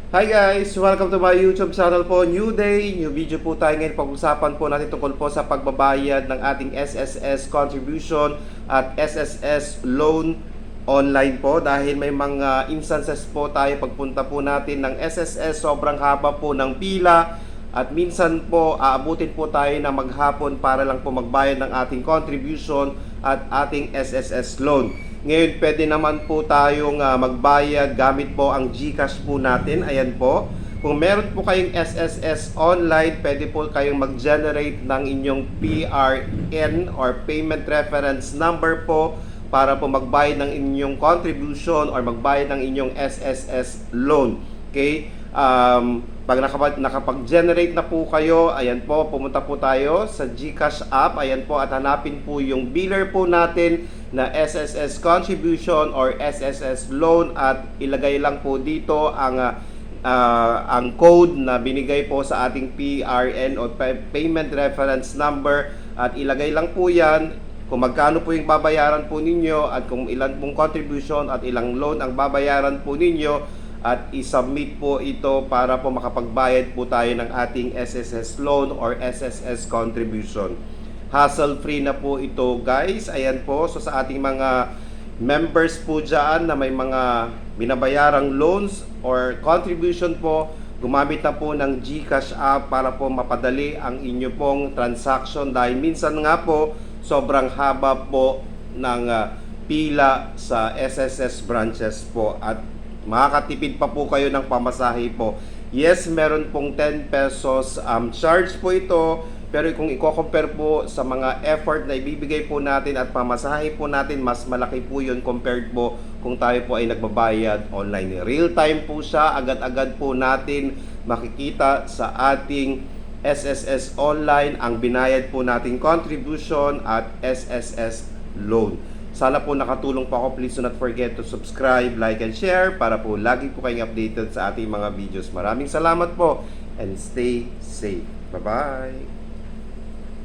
Hi guys! Welcome to my YouTube channel po. New day, new video po tayo ngayon. Pag-usapan po natin tungkol po sa pagbabayad ng ating SSS contribution at SSS loan online po. Dahil may mga instances po tayo pagpunta po natin ng SSS, sobrang haba po ng pila. At minsan po, aabutin po tayo na maghapon para lang po magbayad ng ating contribution at ating SSS loan. Ngayon, pwede naman po tayong magbayad gamit po ang GCash po natin. Ayan po. Kung meron po kayong SSS online, pwede po kayong mag-generate ng inyong PRN or Payment Reference Number po para po magbayad ng inyong contribution or magbayad ng inyong SSS loan. Okay? Pag nakapag-generate na po kayo, ayan po, pumunta po tayo sa GCash app. Ayan po, at hanapin po yung biller po natin na SSS contribution or SSS loan at ilagay lang po dito ang code na binigay po sa ating PRN o Payment Reference Number at ilagay lang po yan kung magkano po yung babayaran po ninyo at kung ilan pong contribution at ilang loan ang babayaran po ninyo at isubmit po ito para po makapagbayad po tayo ng ating SSS loan or SSS contribution. Hassle-free na po ito guys. Ayan po, so sa ating mga members po dyan na may mga binabayarang loans or contribution po, gumamit na po ng GCash app para po mapadali ang inyo pong transaction dahil minsan nga po sobrang haba po ng pila sa SSS branches po at makakatipid pa po kayo ng pamasahe po. Yes, meron pong 10 pesos charge po ito. Pero kung i-compare po sa mga effort na ibibigay po natin at pamasahe po natin, mas malaki po yun compared po kung tayo po ay nagbabayad online. Real time po siya, agad-agad po natin makikita sa ating SSS online ang binayad po nating contribution at SSS loan. Sana po nakatulong po ako. Please do not forget to subscribe, like, and share para po lagi po kayong updated sa ating mga videos. Maraming salamat po and stay safe. Bye-bye!